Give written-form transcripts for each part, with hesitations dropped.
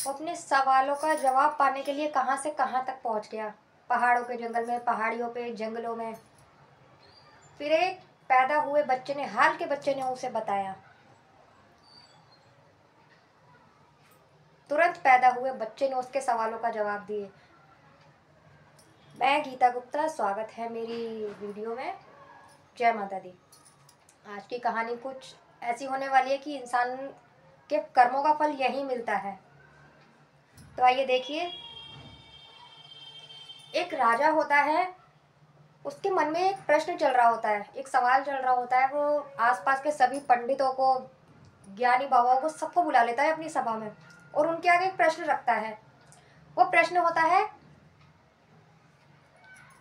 वो अपने सवालों का जवाब पाने के लिए कहाँ से कहाँ तक पहुँच गया। पहाड़ों के जंगल में, पहाड़ियों पे, जंगलों में। फिर एक पैदा हुए बच्चे ने, हाल के बच्चे ने उसे बताया। तुरंत पैदा हुए बच्चे ने उसके सवालों का जवाब दिए। मैं गीता गुप्ता, स्वागत है मेरी वीडियो में। जय माता दी। आज की कहानी कुछ ऐसी होने वाली है कि इंसान के कर्मों का फल यही मिलता है। तो आइए देखिए। एक राजा होता है, उसके मन में एक प्रश्न चल रहा होता है, एक सवाल चल रहा होता है। वो आसपास के सभी पंडितों को, ज्ञानी बाबाओं को, सबको बुला लेता है अपनी सभा में और उनके आगे एक प्रश्न रखता है। वो प्रश्न होता है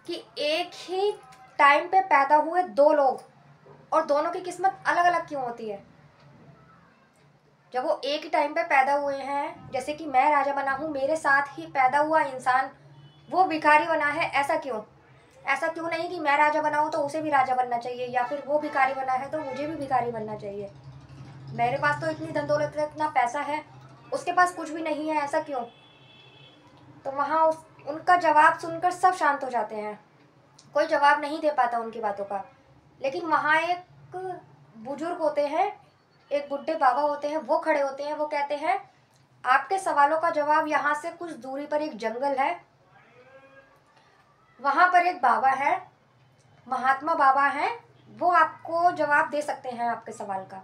कि एक ही टाइम पे पैदा हुए दो लोग और दोनों की किस्मत अलग अलग क्यों होती है। जब वो एक ही टाइम पे पैदा हुए हैं, जैसे कि मैं राजा बना हूँ, मेरे साथ ही पैदा हुआ इंसान वो भिखारी बना है, ऐसा क्यों? ऐसा क्यों नहीं कि मैं राजा बना हूँ तो उसे भी राजा बनना चाहिए, या फिर वो भिखारी बना है तो मुझे भी भिखारी बनना चाहिए। मेरे पास तो इतनी धन दौलत है, इतना पैसा है, उसके पास कुछ भी नहीं है, ऐसा क्यों? तो वहाँ उनका जवाब सुनकर सब शांत हो जाते हैं। कोई जवाब नहीं दे पाता उनकी बातों का। लेकिन वहाँ एक बुजुर्ग होते हैं, एक बुढ़े बाबा होते हैं, वो खड़े होते हैं। वो कहते हैं, आपके सवालों का जवाब यहाँ से कुछ दूरी पर एक जंगल है, वहाँ पर एक बाबा है, महात्मा बाबा हैं, वो आपको जवाब दे सकते हैं आपके सवाल का।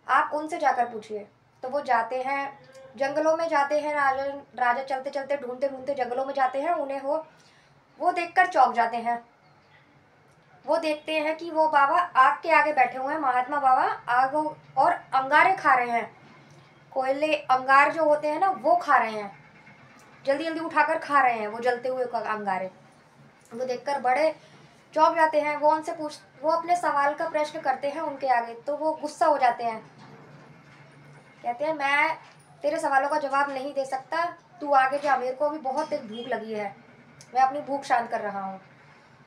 आप उनसे जाकर पूछिए। तो वो जाते हैं, जंगलों में जाते हैं। राजा राजा चलते चलते, ढूंढते ढूंढते जंगलों में जाते हैं। उन्हें वो देखकर चौंक जाते हैं। वो देखते हैं कि वो बाबा आग के आगे बैठे हुए हैं। महात्मा बाबा आग और अंगारे खा रहे हैं। कोयले, अंगार जो होते हैं ना, वो खा रहे हैं, जल्दी जल्दी उठाकर खा रहे हैं वो जलते हुए अंगारे। वो देखकर बड़े चौंक जाते हैं। वो अपने सवाल का प्रश्न करते हैं उनके आगे, तो वो गुस्सा हो जाते हैं। कहते हैं, मैं तेरे सवालों का जवाब नहीं दे सकता, तू आगे जा, मेरे को अभी बहुत तेज भूख लगी है, मैं अपनी भूख शांत कर रहा हूँ।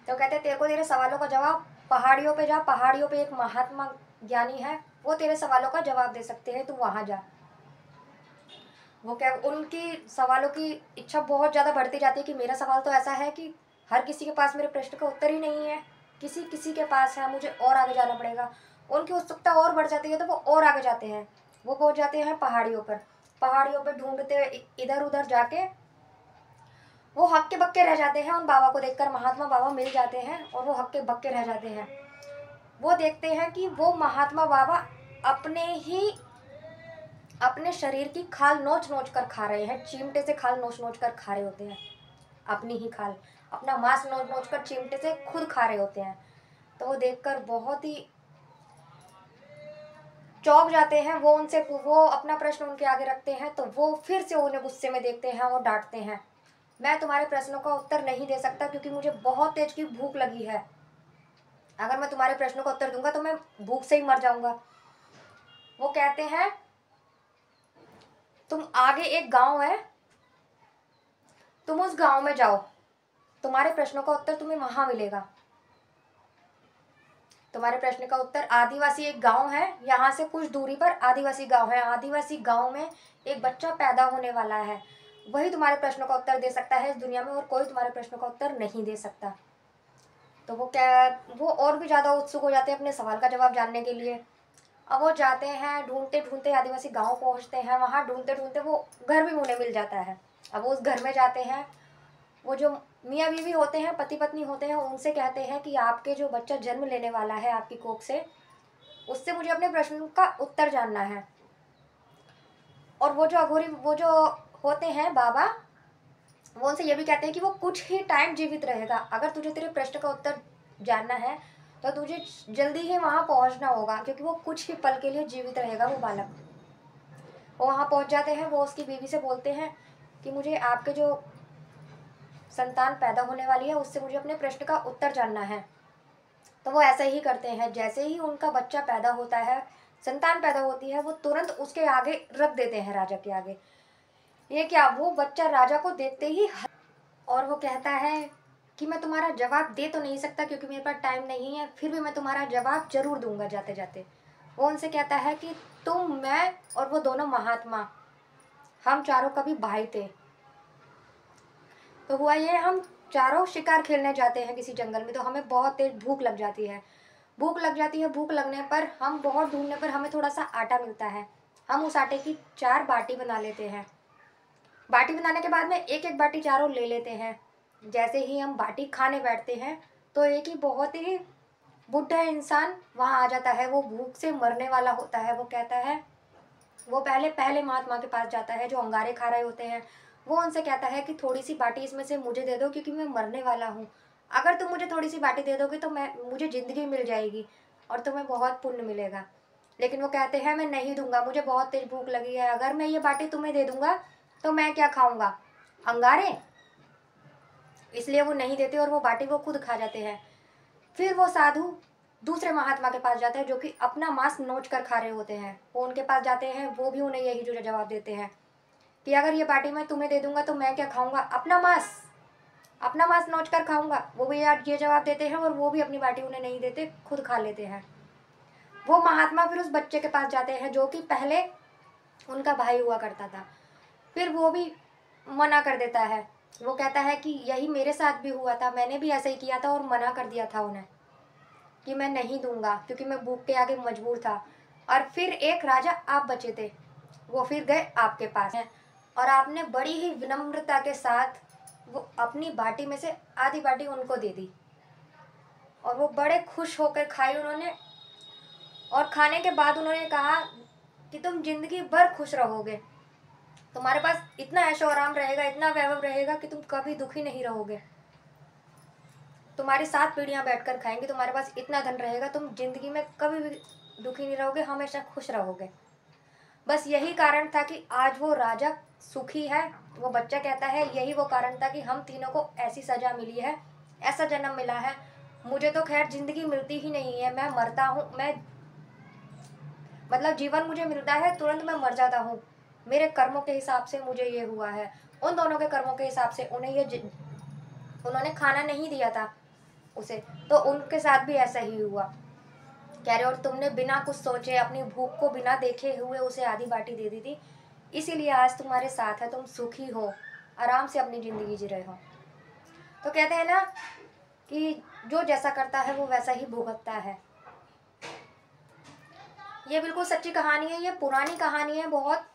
तो कहते हैं, तेरे को तेरे सवालों का जवाब, पहाड़ियों पे जा, पहाड़ियों पे एक महात्मा ज्ञानी है, वो तेरे सवालों का जवाब दे सकते हैं, तू वहाँ जा। वो क्या, उनकी सवालों की इच्छा बहुत ज़्यादा बढ़ती जाती है कि मेरा सवाल तो ऐसा है कि हर किसी के पास मेरे प्रश्न का उत्तर ही नहीं है, किसी किसी के पास है, मुझे और आगे जाना पड़ेगा। उनकी उत्सुकता और बढ़ जाती है, तो वो और आगे जाते हैं। वो पहुंच जाते हैं पहाड़ियों पर। पहाड़ियों पर ढूंढते इधर उधर जाके वो हक्के बक्के रह जाते हैं। उन बाबा को देखकर महात्मा बाबा मिल जाते हैं और वो हक्के बक्के रह जाते हैं। वो देखते हैं कि वो महात्मा बाबा अपने शरीर की खाल नोच नोच कर खा रहे हैं, चिमटे से खाल नोच नोच कर खा रहे होते हैं, अपनी ही खाल, अपना मांस नोच नोच कर चिमटे से खुद खा रहे होते हैं। तो वो देखकर बहुत ही चौंक जाते हैं। वो अपना प्रश्न उनके आगे रखते हैं, तो वो फिर से उन्हें गुस्से में देखते हैं और डांटते हैं, मैं तुम्हारे प्रश्नों का उत्तर नहीं दे सकता क्योंकि मुझे बहुत तेज की भूख लगी है। अगर मैं तुम्हारे प्रश्नों का उत्तर दूंगा तो मैं भूख से ही मर जाऊंगा। वो कहते हैं, तुम आगे एक गांव है, तुम उस गांव में जाओ, तुम्हारे प्रश्नों का उत्तर तुम्हें वहां मिलेगा। तुम्हारे प्रश्न का उत्तर, आदिवासी एक गांव है, यहाँ से कुछ दूरी पर आदिवासी गांव है, आदिवासी गांव में एक बच्चा पैदा होने वाला है, वही तुम्हारे प्रश्नों का उत्तर दे सकता है इस दुनिया में, और कोई तुम्हारे प्रश्नों का उत्तर नहीं दे सकता। तो वो और भी ज़्यादा उत्सुक हो जाते हैं अपने सवाल का जवाब जानने के लिए। अब वो जाते हैं, ढूंढते ढूंढते आदिवासी गांव पहुंचते हैं। वहाँ ढूंढते ढूंढते वो घर भी उन्हें मिल जाता है। अब वो उस घर में जाते हैं। वो जो मियाँ बीवी होते हैं, पति पत्नी होते हैं, उनसे कहते हैं कि आपके जो बच्चा जन्म लेने वाला है आपकी कोख से, उससे मुझे अपने प्रश्न का उत्तर जानना है। और वो जो होते हैं बाबा, वो उनसे ये भी कहते हैं कि वो कुछ ही टाइम जीवित रहेगा। अगर तुझे तेरे प्रश्न का उत्तर जानना है तो तुझे जल्दी ही वहाँ पहुँचना होगा, क्योंकि वो कुछ ही पल के लिए जीवित रहेगा वो बालक। वो वहाँ पहुँच जाते हैं। वो उसकी बीवी से बोलते हैं कि मुझे आपके जो संतान पैदा होने वाली है उससे मुझे अपने प्रश्न का उत्तर जानना है। तो वो ऐसे ही करते हैं। जैसे ही उनका बच्चा पैदा होता है, संतान पैदा होती है, वो तुरंत उसके आगे रख देते हैं, राजा के आगे। ये क्या, वो बच्चा राजा को देखते ही और वो कहता है कि मैं तुम्हारा जवाब दे तो नहीं सकता क्योंकि मेरे पास टाइम नहीं है, फिर भी मैं तुम्हारा जवाब जरूर दूंगा जाते जाते। वो उनसे कहता है कि तुम, मैं और वो दोनों महात्मा, हम चारों कभी भाई थे। तो हुआ ये, हम चारों शिकार खेलने जाते हैं किसी जंगल में, तो हमें बहुत तेज भूख लग जाती है। भूख लग जाती है, भूख लगने पर हम बहुत ढूंढने पर हमें थोड़ा सा आटा मिलता है। हम उस आटे की 4 बाटी बना लेते हैं। बाटी बनाने के बाद में एक एक बाटी चारों ले लेते हैं। जैसे ही हम बाटी खाने बैठते हैं तो एक ही बहुत ही बुढ़ा इंसान वहाँ आ जाता है। वो भूख से मरने वाला होता है। वो कहता है, वो पहले पहले महात्मा के पास जाता है जो अंगारे खा रहे होते हैं। वो उनसे कहता है कि थोड़ी सी बाटी इसमें से मुझे दे दो, क्योंकि मैं मरने वाला हूँ। अगर तुम मुझे थोड़ी सी बाटी दे दोगे तो मुझे ज़िंदगी मिल जाएगी और तुम्हें बहुत पुण्य मिलेगा। लेकिन वो कहते हैं, मैं नहीं दूंगा, मुझे बहुत तेज भूख लगी है। अगर मैं ये बाटी तुम्हें दे दूंगा तो मैं क्या खाऊंगा, अंगारे। इसलिए वो नहीं देते और वो बाटी वो खुद खा जाते हैं। फिर वो साधु दूसरे महात्मा के पास जाते हैं जो कि अपना मांस नोच कर खा रहे होते हैं। वो उनके पास जाते हैं, वो भी उन्हें यही जो जवाब देते हैं कि अगर ये बाटी मैं तुम्हें दे दूंगा तो मैं क्या खाऊंगा, अपना मांस नोच कर खाऊंगा। वो भी यार ये जवाब देते हैं और वो भी अपनी बाटी उन्हें नहीं देते, खुद खा लेते हैं। वो महात्मा फिर उस बच्चे के पास जाते हैं जो कि पहले उनका भाई हुआ करता था। फिर वो भी मना कर देता है। वो कहता है कि यही मेरे साथ भी हुआ था, मैंने भी ऐसा ही किया था और मना कर दिया था उन्हें कि मैं नहीं दूंगा, क्योंकि मैं भूख के आगे मजबूर था। और फिर एक राजा आप बचे थे, वो फिर गए आपके पास हैं और आपने बड़ी ही विनम्रता के साथ वो अपनी बाटी में से आधी बाटी उनको दे दी और वो बड़े खुश होकर खाई उन्होंने। और खाने के बाद उन्होंने कहा कि तुम जिंदगी भर खुश रहोगे, तुम्हारे पास इतना ऐशो आराम रहेगा, इतना वैभव रहेगा कि तुम कभी दुखी नहीं रहोगे। तुम्हारी 7 पीढ़ियां बैठकर खाएंगे, तुम्हारे पास इतना धन रहेगा, तुम जिंदगी में कभी भी दुखी नहीं रहोगे, हमेशा खुश रहोगे। बस यही कारण था कि आज वो राजा सुखी है। वो बच्चा कहता है यही वो कारण था कि हम तीनों को ऐसी सजा मिली है, ऐसा जन्म मिला है। मुझे तो खैर जिंदगी मिलती ही नहीं है, मैं मरता हूँ, मैं मतलब जीवन मुझे मिलता है तुरंत मैं मर जाता हूँ। मेरे कर्मों के हिसाब से मुझे ये हुआ है। उन दोनों के कर्मों के हिसाब से उन्होंने खाना नहीं दिया था उसे, तो उनके साथ भी ऐसा ही हुआ। कह रहे और तुमने बिना कुछ सोचे अपनी भूख को बिना देखे हुए उसे आधी बाटी दे दी थी, इसीलिए आज तुम्हारे साथ है, तुम सुखी हो, आराम से अपनी ज़िंदगी जी रहे हो। तो कहते हैं ना कि जो जैसा करता है वो वैसा ही भुगतता है। ये बिल्कुल सच्ची कहानी है, ये पुरानी कहानी है बहुत,